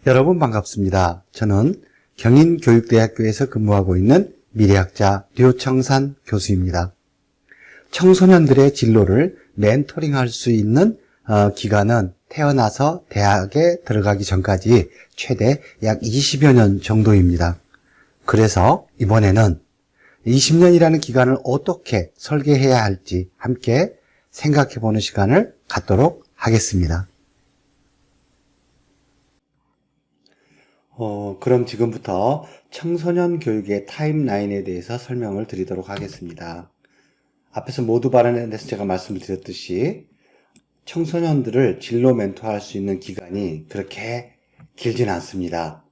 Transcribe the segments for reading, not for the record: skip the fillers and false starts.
여러분 반갑습니다. 저는 경인교육대학교에서 근무하고 있는 미래학자 류청산 교수입니다. 청소년들의 진로를 멘토링할 수 있는 기간은 태어나서 대학에 들어가기 전까지 최대 약 20여 년 정도입니다. 그래서 이번에는 20년이라는 기간을 어떻게 설계해야 할지 함께 생각해보는 시간을 갖도록 하겠습니다. 그럼 지금부터 청소년 교육의 타임라인에 대해서 설명을 드리도록 하겠습니다. 앞에서 모두 발언에 대해서 제가 말씀을 드렸듯이 청소년들을 진로 멘토할 수 있는 기간이 그렇게 길지는 않습니다.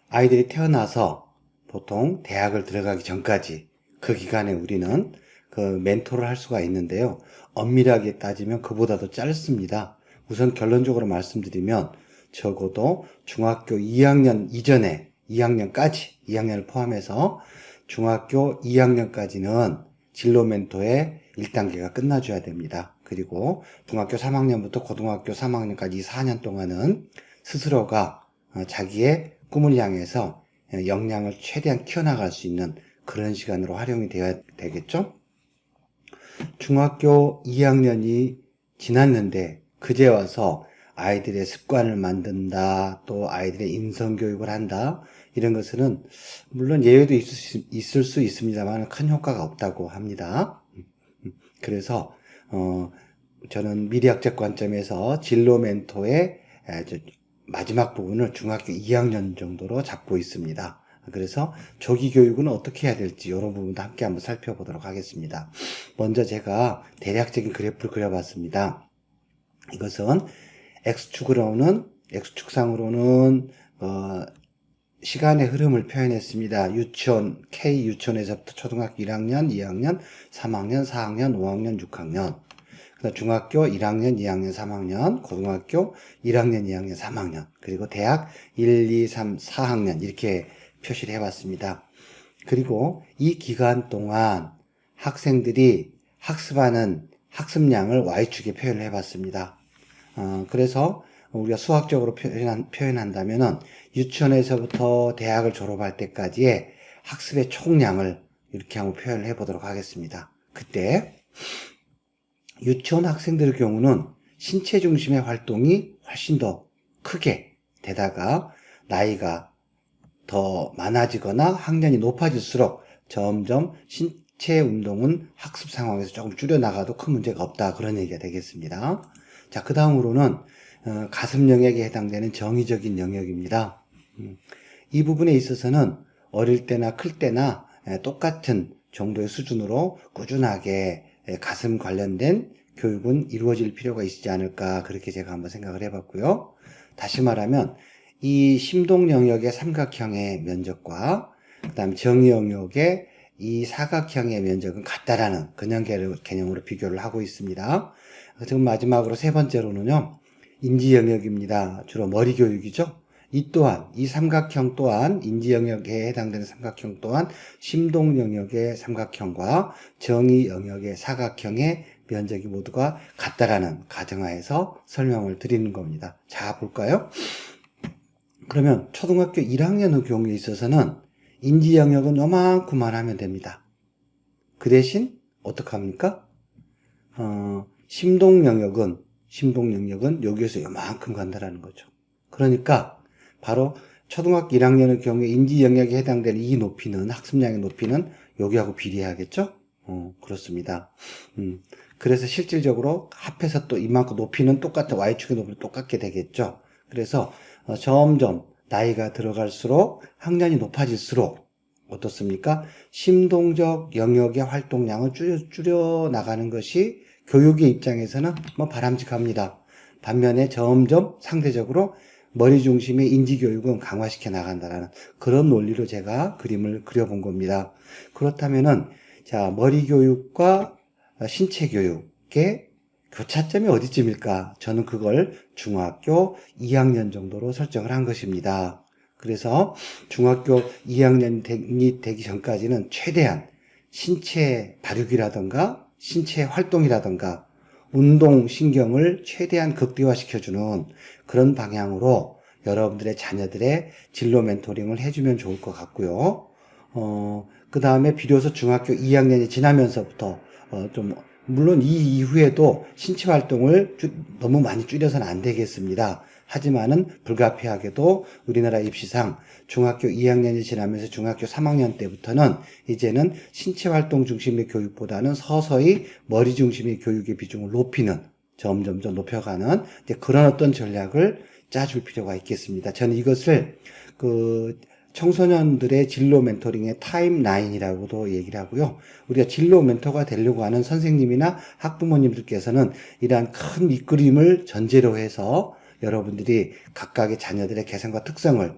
아이들이 태어나서 보통 대학을 들어가기 전까지 그 기간에 우리는 그 멘토를 할 수가 있는데요. 엄밀하게 따지면 그보다도 짧습니다. 우선 결론적으로 말씀드리면 적어도 중학교 2학년 이전에 2학년을 포함해서 중학교 2학년까지는 진로 멘토의 1단계가 끝나줘야 됩니다. 그리고 중학교 3학년부터 고등학교 3학년까지 이 4년 동안은 스스로가 자기의 꿈을 향해서 역량을 최대한 키워나갈 수 있는 그런 시간으로 활용이 되어야 되겠죠? 중학교 2학년이 지났는데 그제 와서 아이들의 습관을 만든다, 또 아이들의 인성교육을 한다, 이런 것은 물론 예외도 있을 수 있습니다만 큰 효과가 없다고 합니다. 그래서 저는 미래학적 관점에서 진로 멘토의 마지막 부분을 중학교 2학년 정도로 잡고 있습니다. 그래서 조기 교육은 어떻게 해야 될지 이런 부분도 함께 한번 살펴보도록 하겠습니다. 먼저 제가 대략적인 그래프를 그려봤습니다. 이것은 X축상으로는 시간의 흐름을 표현했습니다. 유치원, K유치원에서부터 초등학교 1학년, 2학년, 3학년, 4학년, 5학년, 6학년, 중학교 1학년, 2학년, 3학년, 고등학교 1학년, 2학년, 3학년, 그리고 대학 1, 2, 3, 4학년 이렇게 표시를 해봤습니다. 그리고 이 기간 동안 학생들이 학습하는 학습량을 Y축에 표현을 해봤습니다. 그래서 우리가 수학적으로 표현한다면은 유치원에서부터 대학을 졸업할 때까지의 학습의 총량을 이렇게 한번 표현을 해보도록 하겠습니다. 그때 유치원 학생들의 경우는 신체 중심의 활동이 훨씬 더 크게 되다가 나이가 더 많아지거나 학년이 높아질수록 점점 신체 운동은 학습 상황에서 조금 줄여나가도 큰 문제가 없다, 그런 얘기가 되겠습니다. 자, 그 다음으로는 가슴 영역에 해당되는 정의적인 영역입니다. 이 부분에 있어서는 어릴 때나 클 때나 똑같은 정도의 수준으로 꾸준하게 가슴 관련된 교육은 이루어질 필요가 있지 않을까, 그렇게 제가 한번 생각을 해봤고요. 다시 말하면 이 심동 영역의 삼각형의 면적과 그 다음 정의 영역의 이 사각형의 면적은 같다라는 그냥 개념으로 비교를 하고 있습니다. 지금 마지막으로 세 번째로는요, 인지 영역입니다. 주로 머리 교육이죠. 이 삼각형 또한, 인지 영역에 해당되는 삼각형 또한 심동 영역의 삼각형과 정의 영역의 사각형의 면적이 모두가 같다라는 가정하에서 설명을 드리는 겁니다. 자, 볼까요? 그러면 초등학교 1학년의 경우에 있어서는 인지 영역은 요만큼만 하면 됩니다. 그 대신 어떡합니까? 심동 영역은 여기에서 요만큼 간다라는 거죠. 그러니까 바로 초등학교 1학년의 경우에 인지 영역에 해당되는 이 높이는, 학습량의 높이는 여기하고 비례하겠죠? 그렇습니다. 그래서 실질적으로 합해서 또 이만큼 높이는 똑같은 Y축의 높이는 똑같게 되겠죠. 그래서 점점 나이가 들어갈수록 학년이 높아질수록 어떻습니까? 심동적 영역의 활동량을 줄여 나가는 것이 교육의 입장에서는 바람직합니다. 반면에 점점 상대적으로 머리 중심의 인지교육은 강화시켜 나간다라는 그런 논리로 제가 그림을 그려본 겁니다. 그렇다면은, 자, 머리 교육과 신체 교육의 교차점이 어디쯤일까? 저는 그걸 중학교 2학년 정도로 설정을 한 것입니다. 그래서 중학교 2학년이 되기 전까지는 최대한 신체 발육이라든가 신체 활동이라든가 운동신경을 최대한 극대화시켜주는 그런 방향으로 여러분들의 자녀들의 진로 멘토링을 해주면 좋을 것 같고요. 그 다음에 비로소 중학교 2학년이 지나면서부터 좀 물론 이 이후에도 신체 활동을 너무 많이 줄여서는 안 되겠습니다. 하지만은 불가피하게도 우리나라 입시상 중학교 2학년이 지나면서 중학교 3학년 때부터는 이제는 신체 활동 중심의 교육보다는 서서히 머리 중심의 교육의 비중을 높이는, 점점점 높여가는 이제 그런 어떤 전략을 짜줄 필요가 있겠습니다. 저는 이것을 청소년들의 진로 멘토링의 타임라인이라고도 얘기를 하고요. 우리가 진로 멘토가 되려고 하는 선생님이나 학부모님들께서는 이러한 큰 밑그림을 전제로 해서 여러분들이 각각의 자녀들의 개성과 특성을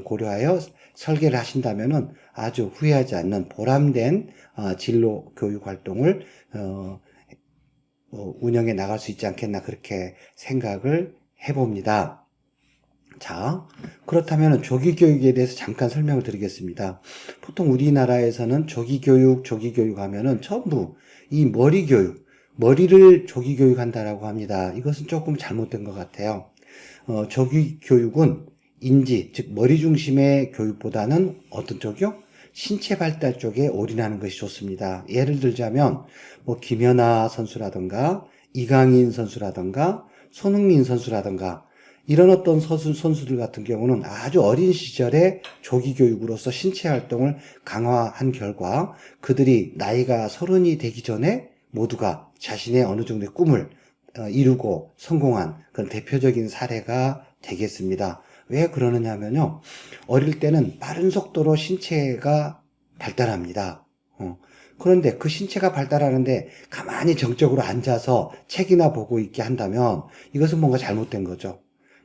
고려하여 설계를 하신다면은 아주 후회하지 않는 보람된 진로 교육 활동을 운영해 나갈 수 있지 않겠나, 그렇게 생각을 해봅니다. 자, 그렇다면 조기교육에 대해서 잠깐 설명을 드리겠습니다. 보통 우리나라에서는 조기교육 하면은 전부 이 머리교육, 머리를 조기교육한다라고 합니다. 이것은 조금 잘못된 것 같아요. 조기교육은 인지, 즉 머리 중심의 교육보다는 어떤 쪽이요? 신체 발달 쪽에 올인하는 것이 좋습니다. 예를 들자면 김연아 선수라든가 이강인 선수라든가 손흥민 선수라든가 이런 어떤 선수들 같은 경우는 아주 어린 시절에 조기 교육으로서 신체 활동을 강화한 결과 그들이 나이가 30이 되기 전에 모두가 자신의 어느 정도의 꿈을 이루고 성공한 그런 대표적인 사례가 되겠습니다. 왜 그러느냐 하면요, 어릴 때는 빠른 속도로 신체가 발달합니다. 그런데 그 신체가 발달하는데 가만히 정적으로 앉아서 책이나 보고 있게 한다면 이것은 뭔가 잘못된 거죠.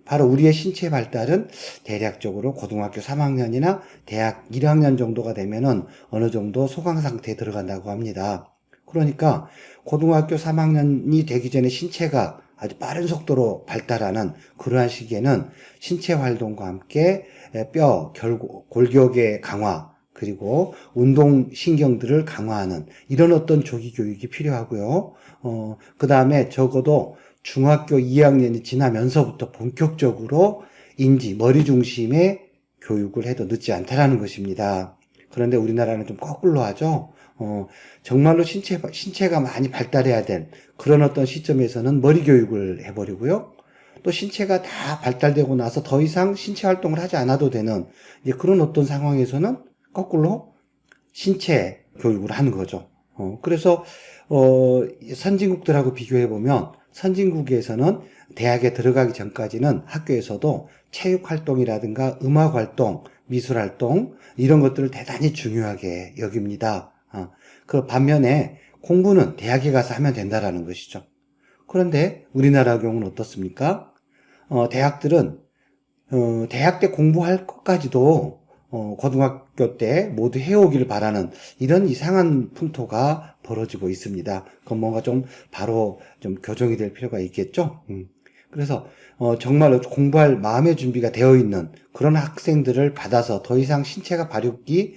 바로 우리의 신체 발달은 대략적으로 고등학교 3학년이나 대학 1학년 정도가 되면은 어느 정도 소강 상태에 들어간다고 합니다. 그러니까 고등학교 3학년이 되기 전에 신체가 아주 빠른 속도로 발달하는 그러한 시기에는 신체 활동과 함께 뼈, 골격의 강화, 그리고 운동신경들을 강화하는 이런 어떤 조기 교육이 필요하고요. 그 다음에 적어도 중학교 2학년이 지나면서부터 본격적으로 인지, 머리 중심의 교육을 해도 늦지 않다라는 것입니다. 그런데 우리나라는 좀 거꾸로 하죠. 정말로 신체가 많이 발달해야 될 그런 어떤 시점에서는 머리 교육을 해버리고요. 또 신체가 다 발달되고 나서 더 이상 신체 활동을 하지 않아도 되는 이제 그런 어떤 상황에서는 거꾸로 신체 교육을 하는 거죠. 그래서 선진국들하고 비교해 보면 선진국에서는 대학에 들어가기 전까지는 학교에서도 체육 활동이라든가 음악 활동, 미술 활동 이런 것들을 대단히 중요하게 여깁니다. 그 반면에 공부는 대학에 가서 하면 된다라는 것이죠. 그런데 우리나라 경우는 어떻습니까? 대학들은 대학 때 공부할 것까지도 고등학교 때 모두 해오기를 바라는 이런 이상한 풍토가 벌어지고 있습니다. 그건 뭔가 좀 바로 좀 교정이 될 필요가 있겠죠. 그래서 정말로 공부할 마음의 준비가 되어 있는 그런 학생들을 받아서 더 이상 신체가 발육이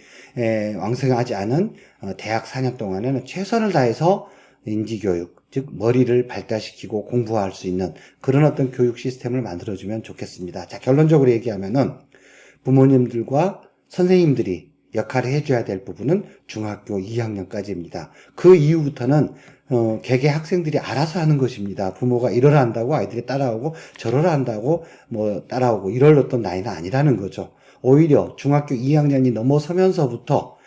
왕성하지 않은 대학 4년 동안에는 최선을 다해서 인지교육, 즉 머리를 발달시키고 공부할 수 있는 그런 어떤 교육 시스템을 만들어주면 좋겠습니다. 자, 결론적으로 얘기하면은 부모님들과 선생님들이 역할을 해줘야 될 부분은 중학교 2학년까지입니다. 그 이후부터는 개개 학생들이 알아서 하는 것입니다. 부모가 이러라 한다고 아이들이 따라오고 저러라 한다고 따라오고 이럴 어떤 나이는 아니라는 거죠. 오히려 중학교 2학년이 넘어서면서부터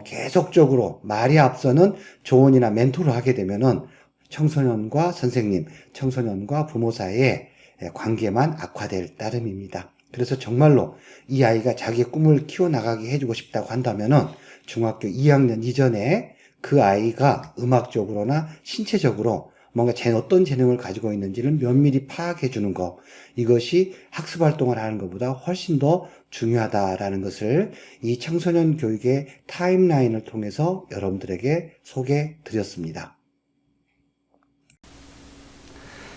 계속적으로 말이 앞서는 조언이나 멘토를 하게 되면은 청소년과 선생님, 청소년과 부모 사이의 관계만 악화될 따름입니다. 그래서 정말로 이 아이가 자기의 꿈을 키워나가게 해주고 싶다고 한다면은 중학교 2학년 이전에 그 아이가 음악적으로나 신체적으로 뭔가 어떤 재능을 가지고 있는지를 면밀히 파악해 주는 것, 이것이 학습 활동을 하는 것보다 훨씬 더 중요하다라는 것을 이 청소년 교육의 타임라인을 통해서 여러분들에게 소개해 드렸습니다.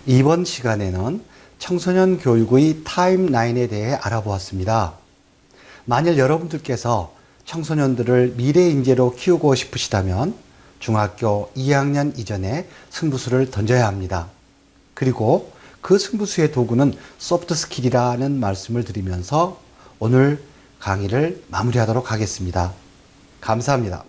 이번 시간에는 청소년 교육의 타임라인에 대해 알아보았습니다. 만일 여러분들께서 청소년들을 미래 인재로 키우고 싶으시다면 중학교 2학년 이전에 승부수를 던져야 합니다. 그리고 그 승부수의 도구는 소프트 스킬이라는 말씀을 드리면서 오늘 강의를 마무리하도록 하겠습니다. 감사합니다.